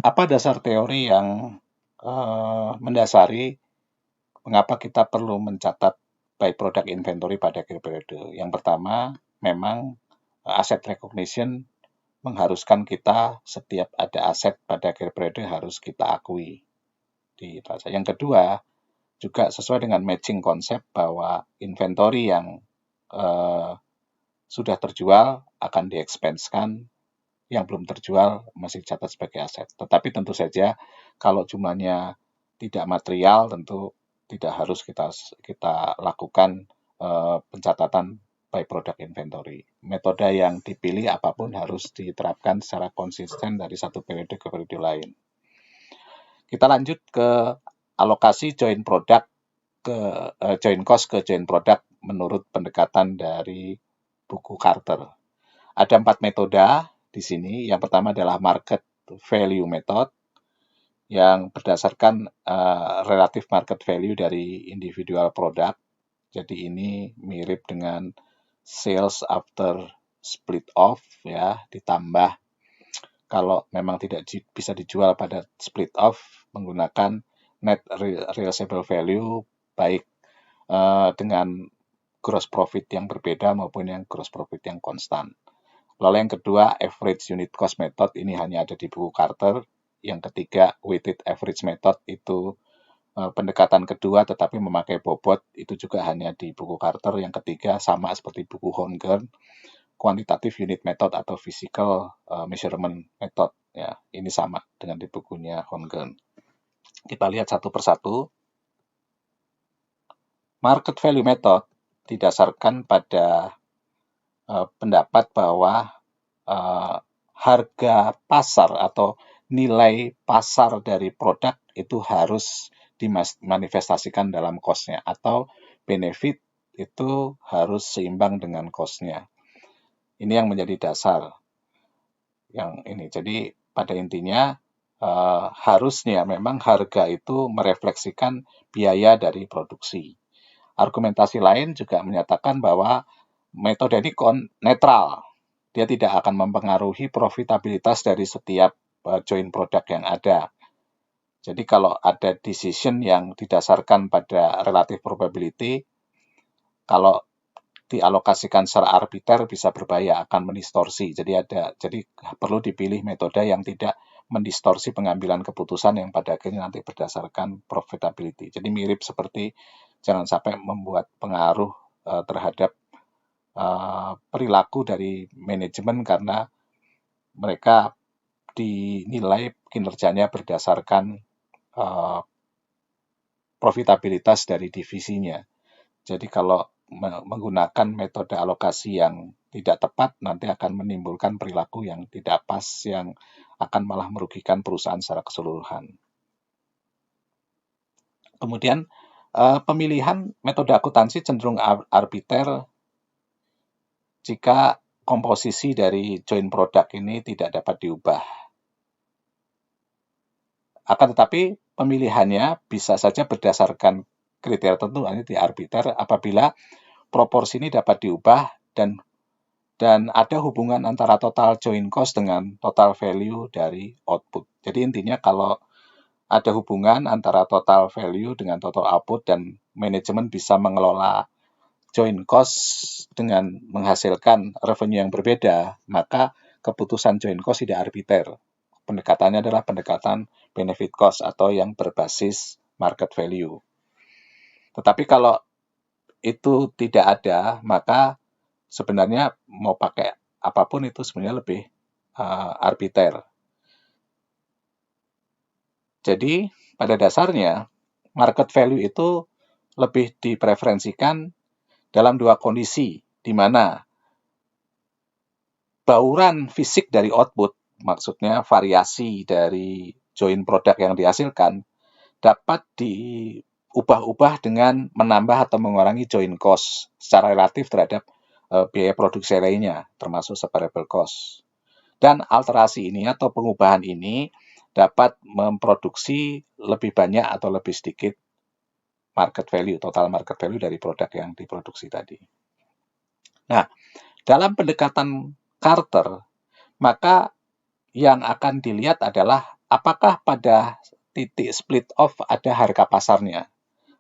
Apa dasar teori yang mendasari mengapa kita perlu mencatat by product inventory pada akhir periode? Yang pertama, memang asset recognition mengharuskan kita setiap ada aset pada akhir periode harus kita akui di pasar. Yang kedua, juga sesuai dengan matching konsep bahwa inventory yang sudah terjual akan di-expense-kan, yang belum terjual masih dicatat sebagai aset. Tetapi tentu saja kalau jumlahnya tidak material tentu tidak harus kita lakukan pencatatan by product inventory. Metode yang dipilih apapun harus diterapkan secara konsisten dari satu periode ke periode lain. Kita lanjut ke alokasi joint product ke joint cost ke joint product menurut pendekatan dari buku Carter. Ada 4 metode di sini. Yang pertama adalah market value method yang berdasarkan relative market value dari individual product. Jadi ini mirip dengan sales after split off ya, ditambah kalau memang tidak bisa dijual pada split off menggunakan net realizable value baik dengan gross profit yang berbeda maupun yang gross profit yang konstan. Lalu yang kedua, average unit cost method, ini hanya ada di buku Carter. Yang ketiga, weighted average method, itu pendekatan kedua tetapi memakai bobot, itu juga hanya di buku Carter. Yang ketiga, sama seperti buku Holmgren, quantitative unit method atau physical measurement method. Ya, ini sama dengan di bukunya Holmgren. Kita lihat satu persatu. Market value method didasarkan pada pendapat bahwa harga pasar atau nilai pasar dari produk itu harus dimanifestasikan dalam cost-nya atau benefit itu harus seimbang dengan cost-nya. Ini yang menjadi dasar yang ini. Jadi pada intinya harusnya memang harga itu merefleksikan biaya dari produksi. Argumentasi lain juga menyatakan bahwa metode ini netral. Dia tidak akan mempengaruhi profitabilitas dari setiap joint product yang ada. Jadi kalau ada decision yang didasarkan pada relative probability, kalau dialokasikan secara arbiter bisa berbahaya, akan mendistorsi. Jadi perlu dipilih metode yang tidak mendistorsi pengambilan keputusan yang pada akhirnya nanti berdasarkan profitability. Jadi mirip seperti jangan sampai membuat pengaruh terhadap perilaku dari manajemen karena mereka dinilai kinerjanya berdasarkan profitabilitas dari divisinya. Jadi kalau menggunakan metode alokasi yang tidak tepat nanti akan menimbulkan perilaku yang tidak pas yang akan malah merugikan perusahaan secara keseluruhan. Kemudian pemilihan metode akuntansi cenderung arbiter jika komposisi dari joint product ini tidak dapat diubah. Akan tetapi pemilihannya bisa saja berdasarkan kriteria tertentu, ini di arbiter, apabila proporsi ini dapat diubah dan ada hubungan antara total joint cost dengan total value dari output. Jadi intinya kalau ada hubungan antara total value dengan total output dan manajemen bisa mengelola joint cost dengan menghasilkan revenue yang berbeda, maka keputusan joint cost tidak arbiter. Pendekatannya adalah pendekatan benefit cost atau yang berbasis market value. Tetapi kalau itu tidak ada, maka sebenarnya mau pakai apapun itu sebenarnya lebih arbiter. Jadi pada dasarnya market value itu lebih dipreferensikan dalam dua kondisi, di mana bauran fisik dari output, maksudnya variasi dari joint product yang dihasilkan, dapat diubah-ubah dengan menambah atau mengurangi joint cost secara relatif terhadap biaya produksi lainnya, termasuk variable cost. Dan alterasi ini atau pengubahan ini dapat memproduksi lebih banyak atau lebih sedikit market value, total market value dari produk yang diproduksi tadi. Nah, dalam pendekatan Carter, maka yang akan dilihat adalah apakah pada titik split off ada harga pasarnya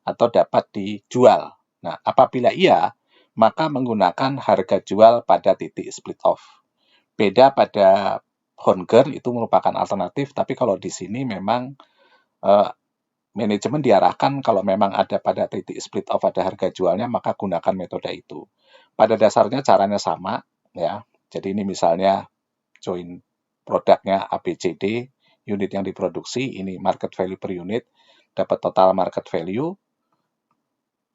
atau dapat dijual? Nah, apabila iya, maka menggunakan harga jual pada titik split off. Beda pada Honger itu merupakan alternatif, tapi kalau di sini memang manajemen diarahkan kalau memang ada pada titik split off ada harga jualnya, maka gunakan metode itu. Pada dasarnya caranya sama, ya. Jadi ini misalnya join produknya ABCD, unit yang diproduksi, ini market value per unit, dapat total market value.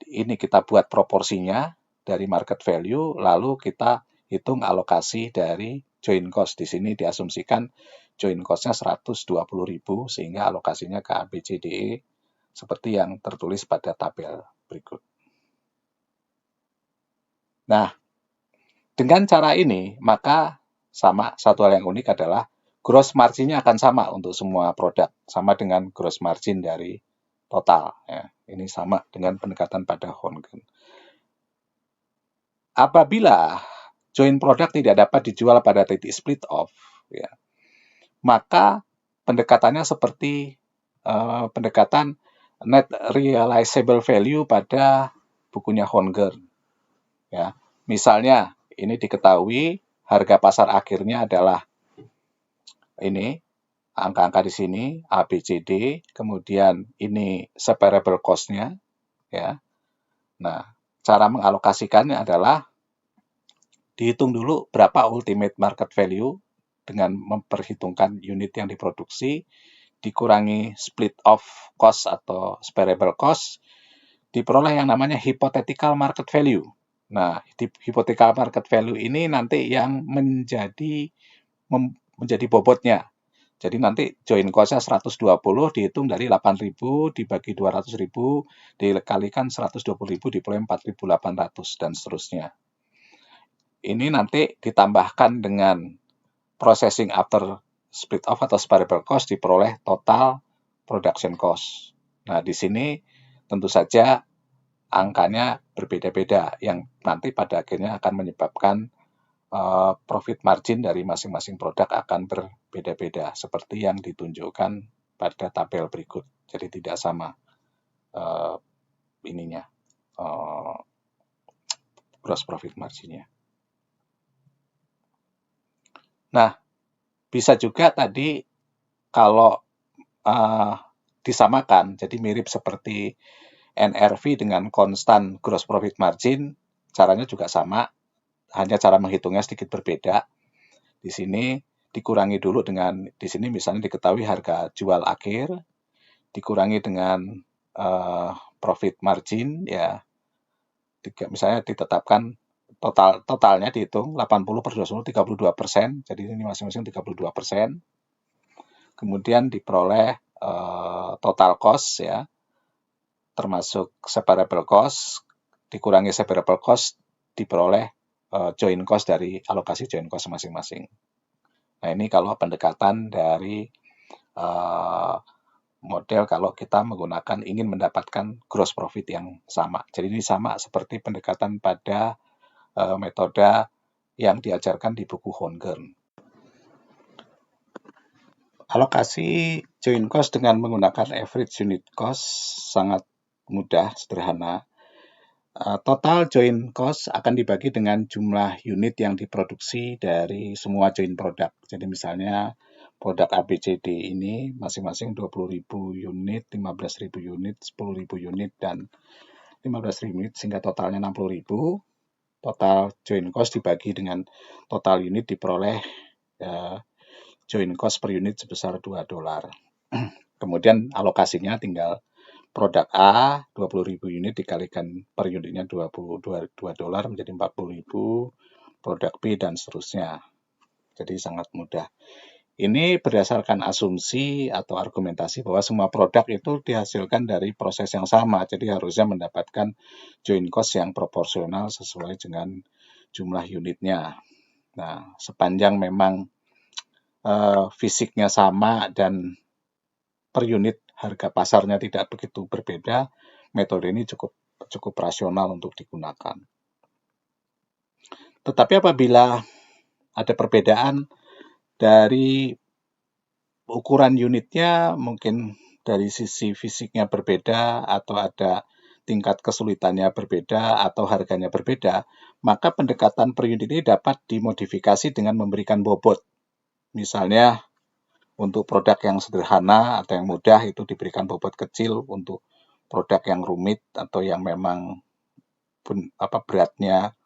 Ini kita buat proporsinya dari market value, lalu kita hitung alokasi dari join cost. Di sini diasumsikan join cost-nya 120.000 sehingga alokasinya ke ABCDE seperti yang tertulis pada tabel berikut. Nah, dengan cara ini, maka sama satu hal yang unik adalah gross margin-nya akan sama untuk semua produk, sama dengan gross margin dari total. Ya. Ini sama dengan pendekatan pada Hongen. Apabila join produk tidak dapat dijual pada titik split off, ya, maka pendekatannya seperti pendekatan net realizable value pada bukunya Honger. Ya, misalnya ini diketahui harga pasar akhirnya adalah ini angka-angka di sini A, B, C, D, kemudian ini separable cost-nya, ya. Nah, cara mengalokasikannya adalah dihitung dulu berapa ultimate market value dengan memperhitungkan unit yang diproduksi, dikurangi split off cost atau separable cost, diperoleh yang namanya hypothetical market value. Nah, hypothetical market value ini nanti yang menjadi bobotnya. Jadi nanti join cost-nya 120 dihitung dari 8.000 dibagi 200.000 dikalikan 120.000 diperoleh 4.800 dan seterusnya. Ini nanti ditambahkan dengan processing after split off atau separable cost diperoleh total production cost. Nah, di sini tentu saja angkanya berbeda-beda yang nanti pada akhirnya akan menyebabkan profit margin dari masing-masing produk akan berbeda-beda seperti yang ditunjukkan pada tabel berikut. Jadi tidak sama gross profit marginnya. Nah, bisa juga tadi kalau disamakan, jadi mirip seperti NRV dengan konstan gross profit margin, caranya juga sama, hanya cara menghitungnya sedikit berbeda. Di sini dikurangi dulu dengan, di sini misalnya diketahui harga jual akhir, dikurangi dengan profit margin, ya, misalnya ditetapkan totalnya dihitung 80 per 20, 32%, jadi ini masing-masing 32%. Kemudian diperoleh total cost, ya, termasuk separable cost, dikurangi separable cost, diperoleh join cost dari alokasi join cost masing-masing. Nah, ini kalau pendekatan dari model kalau kita menggunakan ingin mendapatkan gross profit yang sama. Jadi ini sama seperti pendekatan pada metode yang diajarkan di buku Honger. Alokasi join cost dengan menggunakan average unit cost sangat mudah, sederhana. Total join cost akan dibagi dengan jumlah unit yang diproduksi dari semua join produk. Jadi misalnya produk ABCD ini masing-masing 20.000 unit, 15.000 unit, 10.000 unit, dan 15.000 unit sehingga totalnya 60.000. Total join cost dibagi dengan total unit diperoleh join cost per unit sebesar $2. Kemudian alokasinya tinggal produk A 20.000 unit dikalikan per unitnya $22 menjadi 40.000, produk B dan seterusnya. Jadi sangat mudah. Ini berdasarkan asumsi atau argumentasi bahwa semua produk itu dihasilkan dari proses yang sama, jadi harusnya mendapatkan join cost yang proporsional sesuai dengan jumlah unitnya. Nah, sepanjang memang fisiknya sama dan per unit harga pasarnya tidak begitu berbeda, metode ini cukup rasional untuk digunakan. Tetapi apabila ada perbedaan dari ukuran unitnya mungkin dari sisi fisiknya berbeda atau ada tingkat kesulitannya berbeda atau harganya berbeda, maka pendekatan per unit ini dapat dimodifikasi dengan memberikan bobot. Misalnya untuk produk yang sederhana atau yang mudah itu diberikan bobot kecil, untuk produk yang rumit atau yang memang beratnya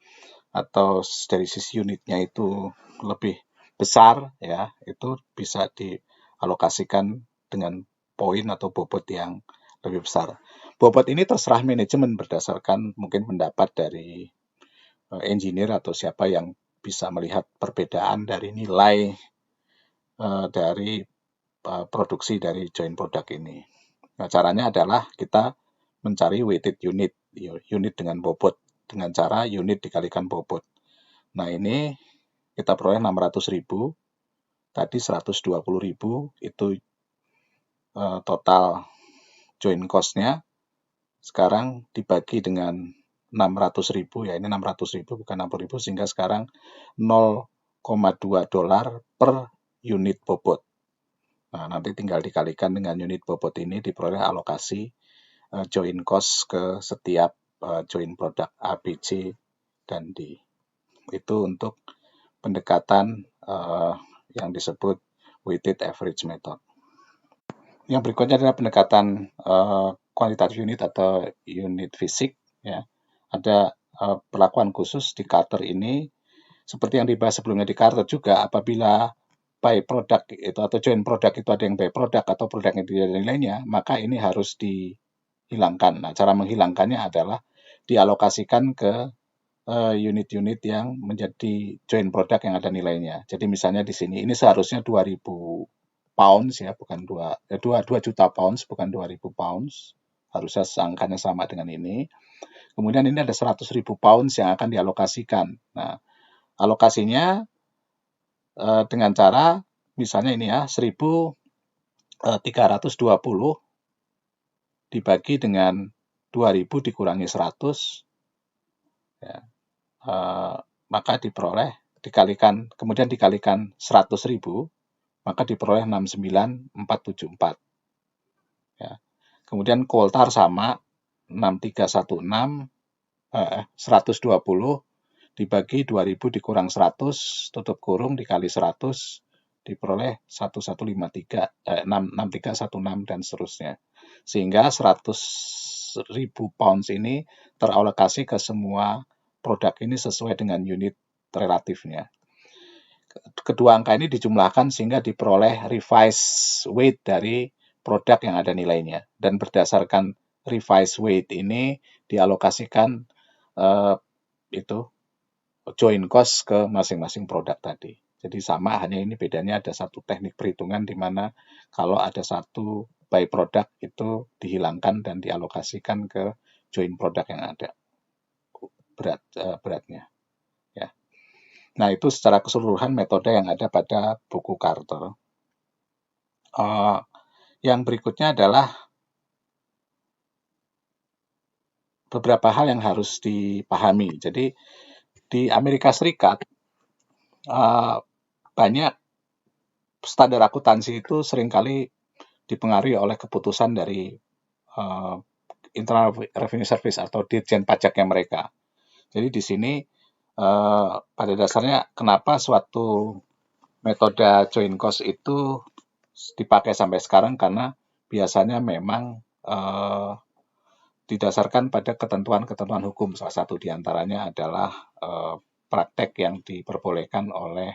atau dari sisi unitnya itu lebih besar, ya itu bisa dialokasikan dengan poin atau bobot yang lebih besar. Bobot ini terserah manajemen berdasarkan mungkin pendapat dari engineer atau siapa yang bisa melihat perbedaan dari nilai dari produksi dari joint product ini. Nah, caranya adalah kita mencari weighted unit, unit dengan bobot, dengan cara unit dikalikan bobot. Nah, ini kita peroleh 600.000, tadi 120.000, itu total joint cost-nya. Sekarang dibagi dengan 600.000, ya ini 600.000 bukan 60.000, sehingga sekarang $0,2 per unit bobot. Nah, nanti tinggal dikalikan dengan unit bobot ini, diperoleh alokasi joint cost ke setiap joint produk A, B, C, dan D. Itu untuk pendekatan yang disebut weighted average method. Yang berikutnya adalah pendekatan kuantitatif unit atau unit fisik. Ya. Ada perlakuan khusus di Carter ini, seperti yang dibahas sebelumnya di Carter juga, apabila by product itu atau joint product itu ada yang by product atau produk yang tidak ada nilainya, maka ini harus dihilangkan. Nah, cara menghilangkannya adalah dialokasikan ke unit-unit yang menjadi joint product yang ada nilainya. Jadi misalnya di sini ini seharusnya 2.000 pounds, ya, bukan 2 juta pounds, bukan 2.000 pounds. Harusnya angkanya sama dengan ini. Kemudian ini ada 100.000 pounds yang akan dialokasikan. Nah, alokasinya dengan cara misalnya ini ya, 1.320 dibagi dengan 2.000 dikurangi 100, ya, maka diperoleh, kemudian dikalikan 100.000, maka diperoleh 69.474. Ya. Kemudian coal tar sama, 6316 120 dibagi 2000 dikurang 100, tutup kurung dikali 100, diperoleh 6316 dan seterusnya. Sehingga 100.000 pounds ini teralokasi ke semua produk ini sesuai dengan unit relatifnya. Kedua angka ini dijumlahkan sehingga diperoleh revised weight dari produk yang ada nilainya. Dan berdasarkan revised weight ini dialokasikan itu joint cost ke masing-masing produk tadi. Jadi sama, hanya ini bedanya ada satu teknik perhitungan di mana kalau ada satu by product itu dihilangkan dan dialokasikan ke joint product yang ada beratnya. Ya. Nah, itu secara keseluruhan metode yang ada pada buku Carter. Yang berikutnya adalah beberapa hal yang harus dipahami. Jadi di Amerika Serikat banyak standar akuntansi itu seringkali dipengaruhi oleh keputusan dari Internal Revenue Service atau Dirjen Pajaknya mereka. Jadi di sini pada dasarnya kenapa suatu metode joint cost itu dipakai sampai sekarang, karena biasanya memang didasarkan pada ketentuan-ketentuan hukum. Salah satu diantaranya adalah praktek yang diperbolehkan oleh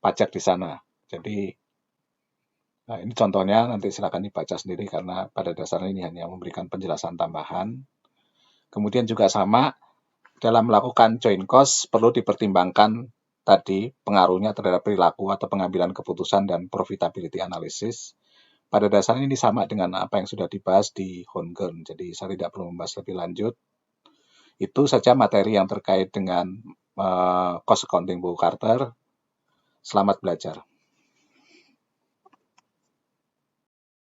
pajak di sana. Jadi ini contohnya, nanti silakan dibaca sendiri karena pada dasarnya ini hanya memberikan penjelasan tambahan. Kemudian juga sama, dalam melakukan joint cost perlu dipertimbangkan tadi pengaruhnya terhadap perilaku atau pengambilan keputusan dan profitability analysis. Pada dasarnya ini sama dengan apa yang sudah dibahas di Holmgren, jadi saya tidak perlu membahas lebih lanjut. Itu saja materi yang terkait dengan cost accounting buku Carter. Selamat belajar.